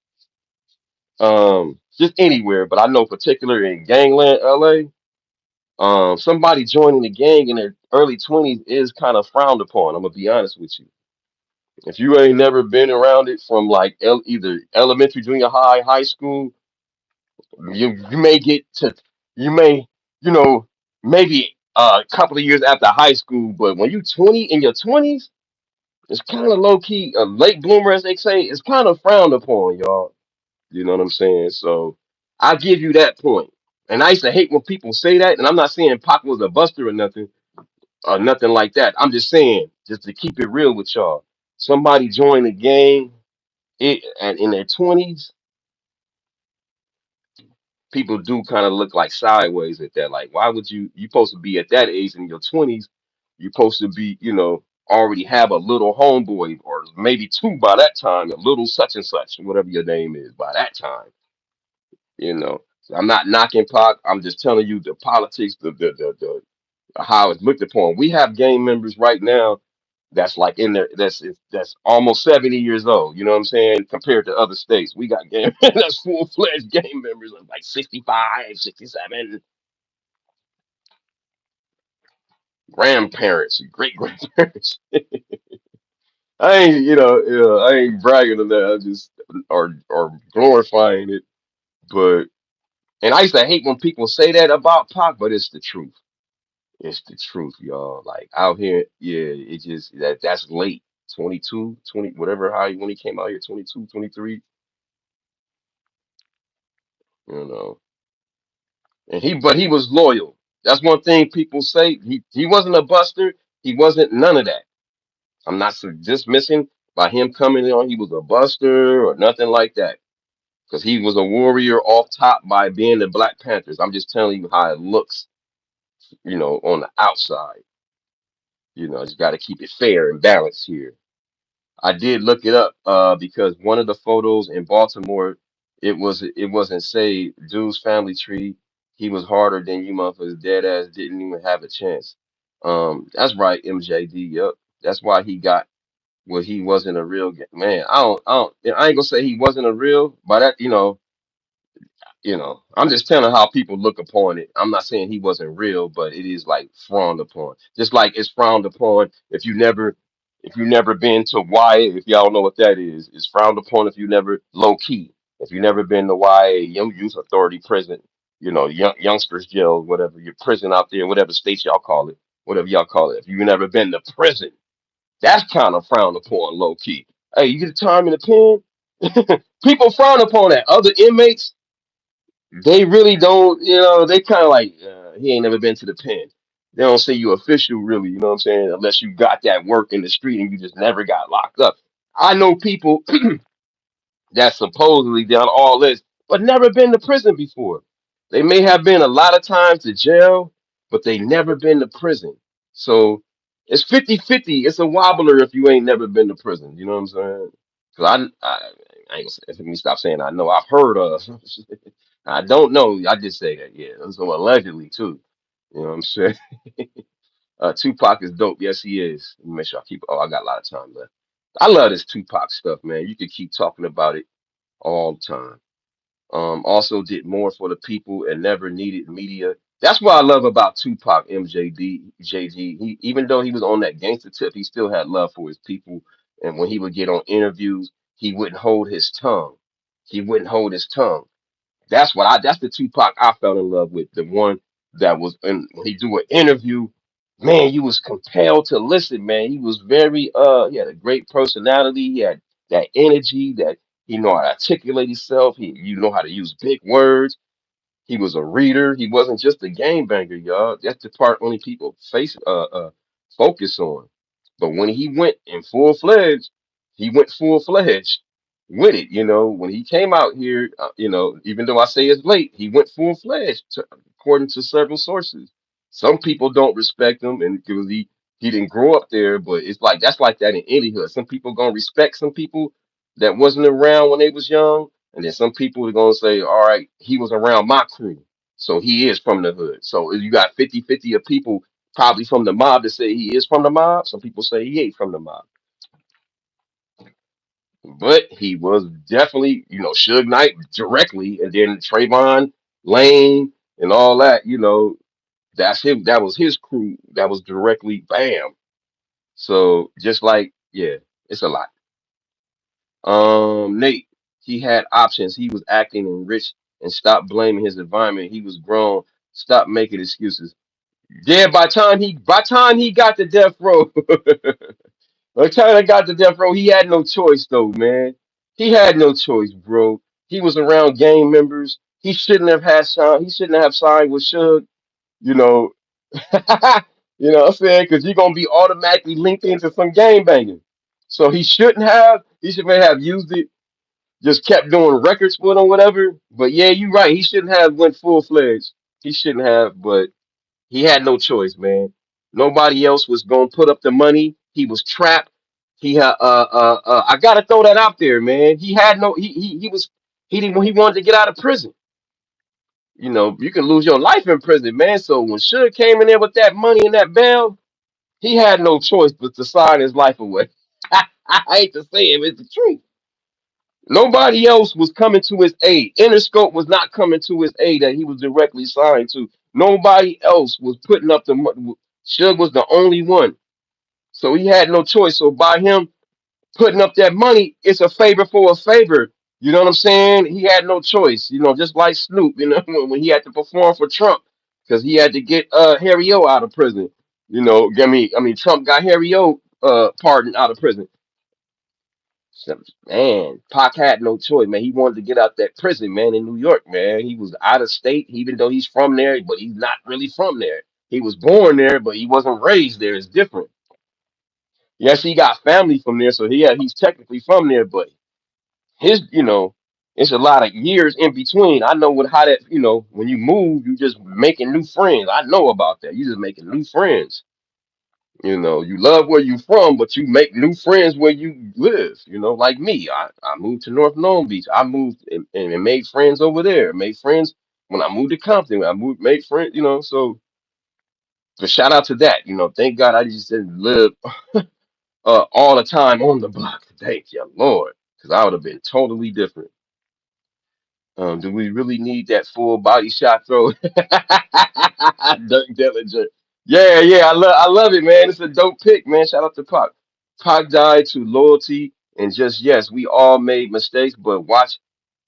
just anywhere, but I know particular in gangland, LA, somebody joining the gang in their early 20s is kind of frowned upon. I'm gonna be honest with you. If you ain't never been around it from like either elementary, junior high, high school, you may get to you may you know maybe a couple of years after high school, but when you 20 in your 20s, it's kind of low key a late bloomer, as they say. It's kind of frowned upon, y'all. You know what I'm saying? So I give you that point. And I used to hate when people say that. And I'm not saying Pac was a buster or nothing like that. I'm just saying, just to keep it real with y'all, somebody joined the gang and in their 20s, people do kind of look like sideways at that. Like, why would you supposed to be at that age in your 20s? You're supposed to be, already have a little homeboy or maybe two by that time, a little such and such, whatever your name is by that time, you know. So I'm not knocking Pac. I'm just telling you the politics, the how it's looked upon. We have gang members right now that's like in there that's almost 70 years old, you know what I'm saying, compared to other states. We got game that's full-fledged gang members of like 65, 67, grandparents, great grandparents. I ain't bragging on that. I just or glorifying it. But and I used to hate when people say that about Pac, but it's the truth. It's the truth, y'all. Like out here, yeah, it just that's late. 22, 20, whatever, when he came out here, 22, 23, you know. But he was loyal. That's one thing people say. He wasn't a buster. He wasn't none of that. I'm not dismissing by him coming on. He was a buster or nothing like that. Because he was a warrior off top by being the Black Panthers. I'm just telling you how it looks, on the outside. You got to keep it fair and balanced here. I did look it up because one of the photos in Baltimore, it wasn't say dude's family tree. He was harder than you motherfuckers. Dead ass didn't even have a chance. That's right, MJD. Yup. That's why he got. Well, he wasn't a real man. I ain't gonna say he wasn't a real, but I'm just telling how people look upon it. I'm not saying he wasn't real, but it is like frowned upon. Just like it's frowned upon if you never been to YA, if y'all know what that is. It's frowned upon if you never low key. If you never been to YA, Young Youth Authority prison, youngsters jail, whatever your prison out there, whatever state y'all call it, whatever y'all call it. If you never been to prison, that's kind of frowned upon low key. Hey, you get time in the pen. People frown upon that. Other inmates, they really don't, they kind of like, he ain't never been to the pen. They don't say you official, really, you know what I'm saying? Unless you got that work in the street and you just never got locked up. I know people that supposedly done all this, but never been to prison before. They may have been a lot of times to jail, but they never been to prison. So it's 50-50. It's a wobbler if you ain't never been to prison. You know what I'm saying? Because I ain't gonna say, let me stop saying I know. I've heard of. I don't know. I just say that, yeah. So allegedly too. You know what I'm saying? Tupac is dope. Yes, he is. Let me make sure I keep. Oh, I got a lot of time left. I love this Tupac stuff, man. You could keep talking about it all the time. Also did more for the people and never needed media. That's what I love about Tupac, MJD, JG. Even though he was on that gangster tip, he still had love for his people. And when he would get on interviews, he wouldn't hold his tongue. He wouldn't hold his tongue. That's the Tupac I fell in love with. The one that was when he do an interview, man, you was compelled to listen, man. He was very he had a great personality, he had that energy that he know how to articulate himself. You know how to use big words. He was a reader. He wasn't just a game banger, y'all. That's the part only people focus on. But when he went in full fledged, he went full fledged with it. When he came out here, even though I say it's late, he went full fledged according to several sources. Some people don't respect him, and because he didn't grow up there, but it's like that's like that in any hood. Some people gonna respect some people that wasn't around when they was young, and then some people are gonna say, all right, he was around my crew, so he is from the hood. So you got 50-50 of people probably from the mob to say he is from the mob. Some people say he ain't from the mob, but he was definitely, Suge Knight directly, and then Trayvon Lane and all that. That's him. That was his crew. That was directly bam. So just like, yeah, it's a lot. Nate, he had options. He was acting and rich, and stopped blaming his environment. He was grown. Stop making excuses. Yeah, by time he got to death row. By the time I got to death row, he had no choice though, man. He had no choice, bro. He was around gang members. He shouldn't have had signed. He shouldn't have signed with Suge. You know, you know what I'm saying? Because you're gonna be automatically linked into some gang banging. So he shouldn't have. He should have used it. Just kept doing records with him, whatever. But yeah, you're right. He shouldn't have went full fledged. He shouldn't have. But he had no choice, man. Nobody else was gonna put up the money. He was trapped. He had I gotta throw that out there, man. He had no he was he wanted to get out of prison. You can lose your life in prison, man. So when Suge came in there with that money and that bail, he had no choice but to sign his life away. I hate to say it, it's the truth. Nobody else was coming to his aid. Interscope was not coming to his aid that he was directly signed to. Nobody else was putting up the money. Suge was the only one. So he had no choice. So by him putting up that money, it's a favor for a favor. You know what I'm saying? He had no choice. Just like Snoop, when he had to perform for Trump because he had to get Harry O out of prison. Trump got Harry O pardoned out of prison. So, man, Pac had no choice, man. He wanted to get out that prison, man, in New York, man. He was out of state, even though he's from there, but he's not really from there. He was born there, but he wasn't raised there. It's different. Yes, he got family from there, so he's technically from there, but it's a lot of years in between. I know how that, when you move, you just making new friends. I know about that. You just making new friends. You love where you from, but you make new friends where you live. Like me, I moved to North Long Beach. I moved and made friends over there. Made friends when I moved to Compton. I made friends. So shout out to that. Thank God I just didn't live all the time on the block. Thank you, Lord, because I would have been totally different. Do we really need that full body shot throw? Dirk Dillinger. Yeah, yeah, I love it, man. It's a dope pick, man. Shout out to Pac. Pac died to loyalty and just yes, we all made mistakes, but watch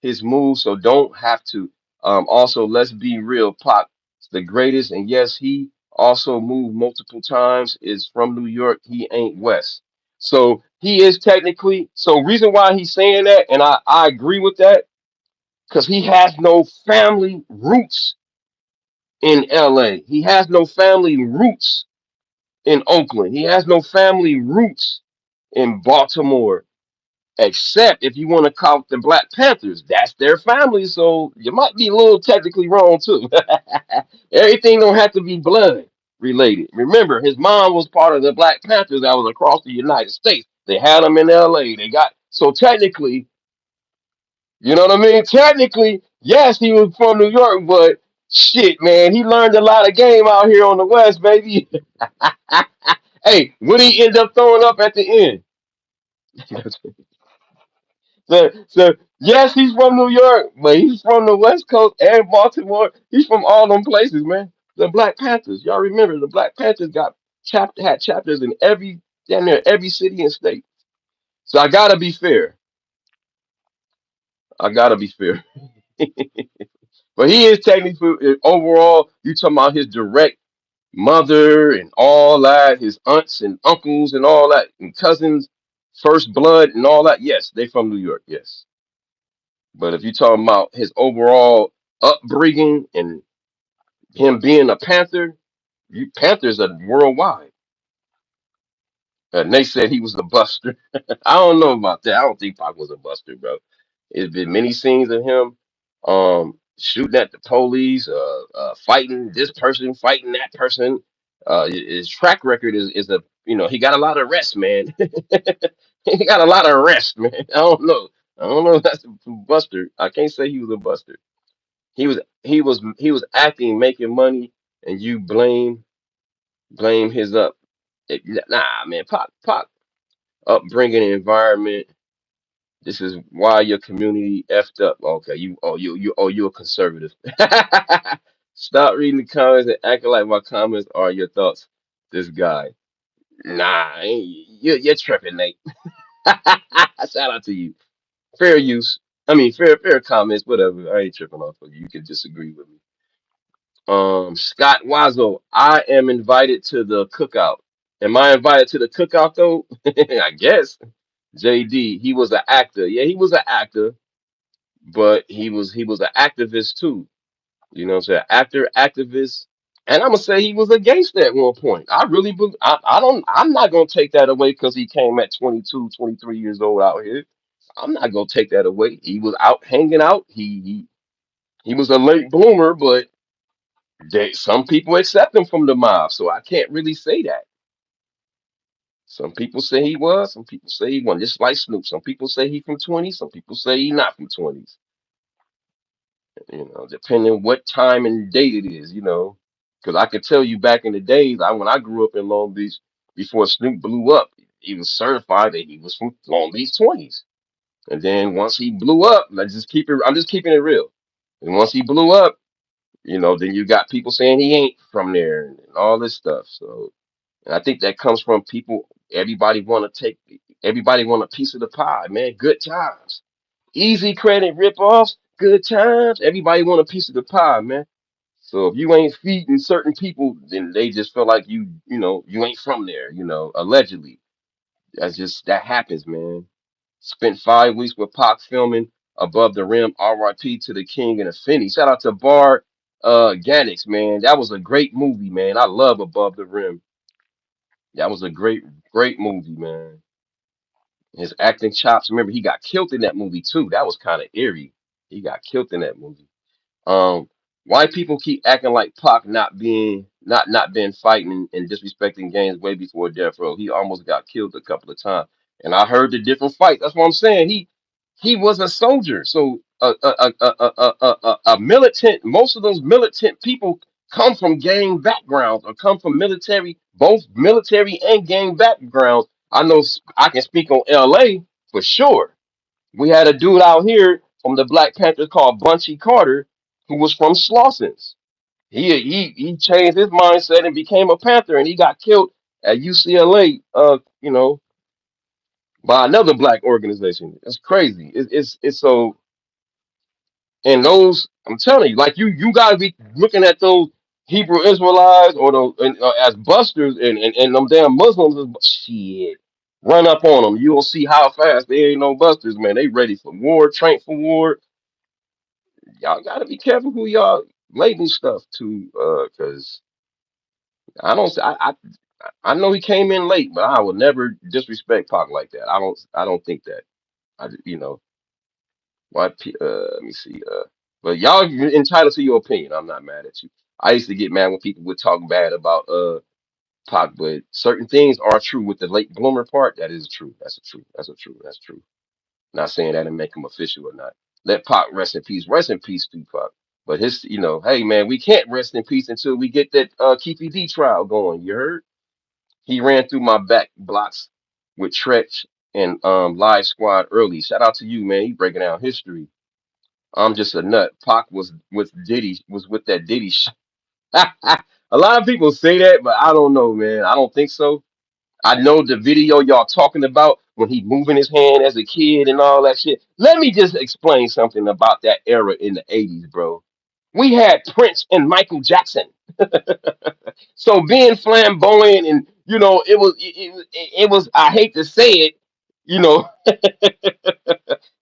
his moves, so don't have to. Also, let's be real. Pac is the greatest, and yes, he also moved multiple times. Is from New York. He ain't West. So he is technically. So reason why he's saying that, and I agree with that because he has no family roots in LA. He has no family roots in Oakland. He has no family roots in Baltimore, except if you want to count the Black Panthers. That's their family, so you might be a little technically wrong too. Everything don't have to be blood related. Remember, his mom was part of the Black Panthers that was across the United States. They had them in LA. They got so technically, you know what I mean? Technically, yes, he was from New York, but shit, man, he learned a lot of game out here on the West, baby. Hey, what he end up throwing up at the end? So yes, he's from New York, but he's from the West Coast and Baltimore. He's from all them places, man. The Black Panthers, y'all remember the Black Panthers had chapters in every damn near every city and state. So I gotta be fair. I gotta be fair. But he is technically overall. You talking about his direct mother and all that, his aunts and uncles and all that, and cousins, first blood and all that. Yes, they from New York. Yes, but if you talking about his overall upbringing and him being a Panther, Panthers are worldwide. And they said he was a buster. I don't know about that. I don't think Pac was a buster, bro. There's been many scenes of him shooting at the police, fighting this person, fighting that person. His track record is a he got a lot of arrests, man. He got a lot of arrests, man. I don't know. I don't know if that's a buster. I can't say he was a buster. He was acting, making money, and you blame his nah, man. Pac upbringing and environment. This is why your community effed up. Okay, you a conservative. Stop reading the comments and acting like my comments are your thoughts. This guy, nah, you're tripping, Nate. Shout out to you. Fair use. I mean, fair comments. Whatever. I ain't tripping off of you. You can disagree with me. Scott Wazo, I am invited to the cookout. Am I invited to the cookout though? I guess. JD, he was an actor. Yeah, he was an actor, but he was an activist too. You know what I'm saying? Actor, activist. And I'm gonna say he was a gangster at one point. I really believe I don't I'm not gonna take that away because he came at 22, 23 years old out here. I'm not gonna take that away. He was out hanging out. He was a late bloomer, but some people accept him from the mob, so I can't really say that. Some people say he was, some people say he wasn't. Just like Snoop. Some people say he from 20, some people say he not from 20s. Depending what time and date it is. Because I can tell you back in the days, when I grew up in Long Beach, before Snoop blew up, he was certified that he was from Long Beach 20s. And then once he blew up, I'm just keeping it real. And once he blew up, then you got people saying he ain't from there and all this stuff. So, and I think that comes from people. Everybody want a piece of the pie, man. Good times, easy credit rip-offs, good times. Everybody want a piece of the pie, man. So if you ain't feeding certain people, then they just feel like you ain't from there. Allegedly, that happens, man. Spent 5 weeks with Pac filming Above the Rim. R.I.P. to the King and Affinity. Shout out to Bar Ganix, man. That was a great movie, man. I love Above the Rim. That was a great movie, man. His acting chops. Remember, he got killed in that movie too. That was kind of eerie. He got killed in that movie. Um, why people keep acting like Pac not been fighting and disrespecting games way before death row. He almost got killed a couple of times, and I heard the different fights. That's what I'm saying. He was a soldier, so a militant. Most of those militant people come from gang backgrounds or come from both military and gang backgrounds. I know I can speak on L.A. for sure. We had a dude out here from the Black Panthers called Bunchy Carter, who was from Slossons. He changed his mindset and became a Panther, and he got killed at UCLA. By another black organization. That's crazy. It's so. And those, I'm telling you, like you gotta be looking at those Hebrew Israelites or those as busters and them damn Muslims as shit. Run up on them. You'll see how fast they ain't no busters, man. They ready for war, trained for war. Y'all gotta be careful who y'all label stuff to, cause I don't, I know he came in late, but I would never disrespect Pac like that. I don't think that. Why? Let me see. But y'all entitled to your opinion. I'm not mad at you. I used to get mad when people would talk bad about Pac, but certain things are true. With the late bloomer part, that is true. That's a true. That's a true. That's true. Not saying that and make him official or not. Let Pac rest in peace. Rest in peace, Tupac. But hey man, we can't rest in peace until we get that Keefy D trial going. You heard? He ran through my back blocks with Tretch and Live Squad early. Shout out to you, man. You breaking down history. I'm just a nut. Pac was with that Diddy. A lot of people say that, but I don't know, man. I don't think so. I know the video y'all talking about when he moving his hand as a kid and all that shit. Let me just explain something about that era in the 80s, bro. We had Prince and Michael Jackson. So being flamboyant and it was I hate to say it, you know,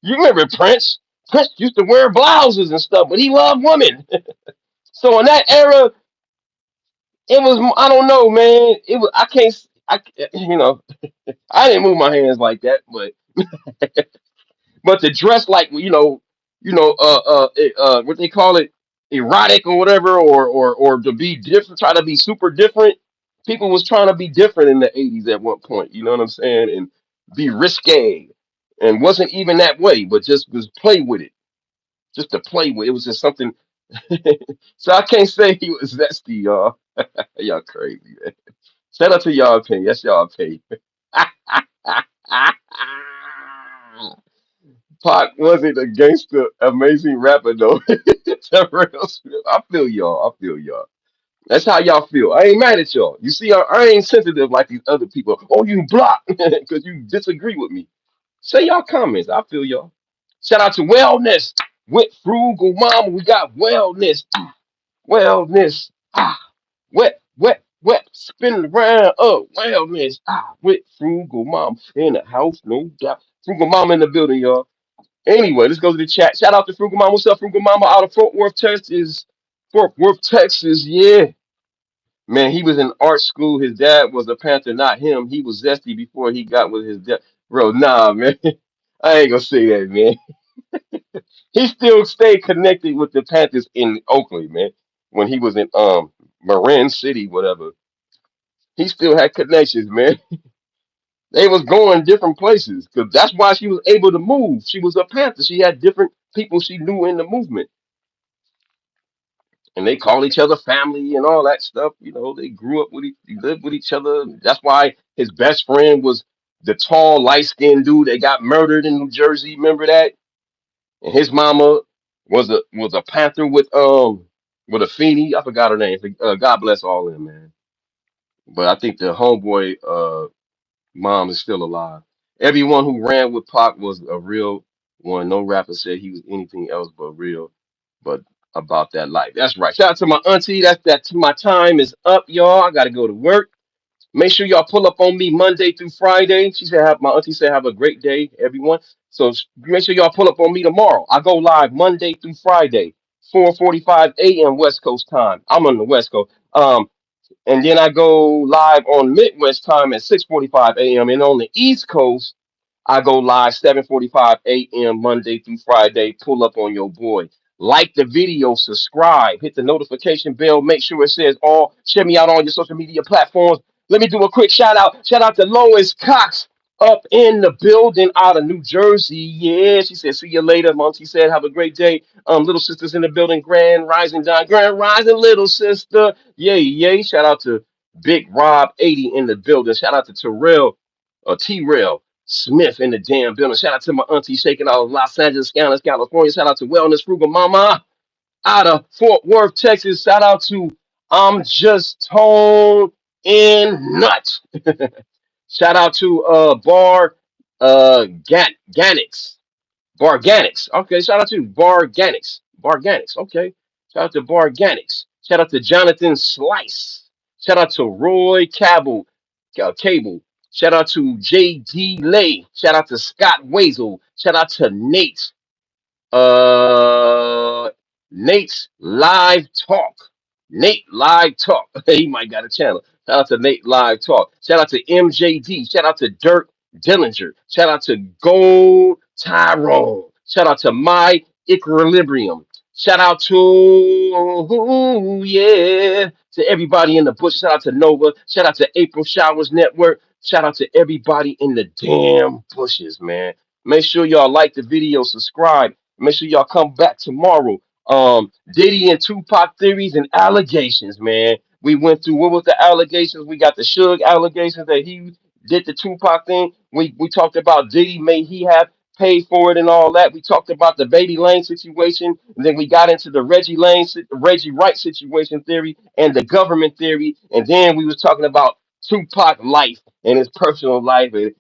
you remember Prince? Prince used to wear blouses and stuff, but he loved women. So in that era, it was I don't know, man. It was I can't. I, you know, I didn't move my hands like that, but to dress like what they call it, erotic or whatever, or to be different, try to be super different. People was trying to be different in the '80s at one point. You know what I'm saying? And be risque, and wasn't even that way, but just was play with it, just to play with. It was just something. So I can't say he was zesty, y'all. Y'all crazy, man. Shout out to y'all opinion. That's y'all opinion. Pac wasn't a gangster, amazing rapper though. Terrell Smith. I feel y'all. I feel y'all. That's how y'all feel. I ain't mad at y'all. You see, I ain't sensitive like these other people. Oh, you block because you disagree with me. Say y'all comments. I feel y'all. Shout out to Wellness with Frugal Mama. We got Wellness. Wellness. Wet, wet, wet. Spinning around. Oh, Wellness. With Frugal Mama in the house. No doubt. Frugal Mama in the building, y'all. Anyway, let's go to the chat. Shout out to Frugal Mama. What's up, Frugal Mama? Out of Fort Worth, Texas. Fort Worth, Texas. Yeah. Man, he was in art school. His dad was a Panther, not him. He was zesty before he got with his dad. Bro, nah, man. I ain't gonna say that, man. He still stayed connected with the Panthers in Oakland, man. When he was in Marin City, whatever. He still had connections, man. They was going different places. Cause that's why she was able to move. She was a Panther. She had different people she knew in the movement. And they call each other family and all that stuff. You know, they grew up with lived with each other. That's why his best friend was the tall, light skinned dude that got murdered in New Jersey. Remember that? And his mama was a Panther with a Feeny. I forgot her name. God bless all of them, man. But I think the homeboy mom is still alive. Everyone who ran with Pac was a real one. No rapper said he was anything else but real. But about that life. That's right. Shout out to my auntie. That's my time is up, y'all. I gotta go to work. Make sure y'all pull up on me Monday through Friday. She said, "Have my auntie said have a great day, everyone." So make sure y'all pull up on me tomorrow. I go live Monday through Friday, 4:45 a.m. West Coast time. I'm on the West Coast. And then I go live on Midwest time at 6:45 a.m. And on the East Coast, I go live 7:45 a.m. Monday through Friday. Pull up on your boy. Like the video, subscribe, hit the notification bell, make sure it says all. Share me out on your social media platforms. Let me do a quick shout out. Shout out to Lois Cox up in the building out of New Jersey. Yeah, she said, see you later. Mom, she said, have a great day. Little sister's in the building. Grand Rising Don. Grand Rising, little sister. Yay, yay. Shout out to Big Rob 80 in the building. Shout out to Terrell or T-Rail Smith in the damn building. Shout out to my auntie shaking out of Los Angeles, California. Shout out to Wellness Frugal Mama out of Fort Worth, Texas. Shout out to I'm Just Tone in Nuts. Shout out to Bar Ganix. Barganics. Okay, shout out to Barganics. Barganics. Okay. Shout out to Barganics. Shout out to Jonathan Slice. Shout out to Roy Cable. Shout out to J.D. Lay. Shout out to Scott Wazel. Shout out to Nate. Uh, Nate's Live Talk. Nate Live Talk. He might got a channel. Shout out to Nate Live Talk. Shout out to MJD. Shout out to Dirk Dillinger. Shout out to Gold Tyrone. Shout out to My Equilibrium. Shout out to yeah, to everybody in the bush. Shout out to Nova. Shout out to April Showers Network. Shout out to everybody in the damn bushes, man. Make sure y'all like the video, subscribe. Make sure y'all come back tomorrow. Diddy and Tupac theories and allegations, man. We went through what was the allegations? We got the Suge allegations that he did the Tupac thing. We talked about Diddy, may he have paid for it and all that. We talked about the Baby Lane situation, and then we got into the Reggie Wright situation theory and the government theory, and then we was talking about Tupac life and his personal life and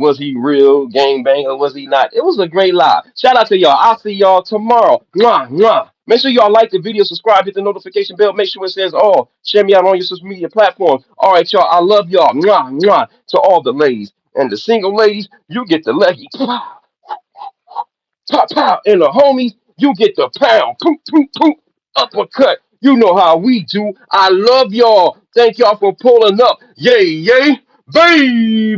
was he real gang bang or was he not? It was a great live. Shout out to y'all. I'll see y'all tomorrow. Mwah, mwah. Make sure y'all like the video, subscribe, hit the notification bell. Make sure it says all. Share me out on your social media platforms. All right, y'all. I love y'all. Mwah, mwah. To all the ladies and the single ladies, you get the leggy. Pow, pow, pow. And the homies, you get the pound. Poop, poop, poop. Uppercut. You know how we do. I love y'all. Thank y'all for pulling up. Yay, yay. baby.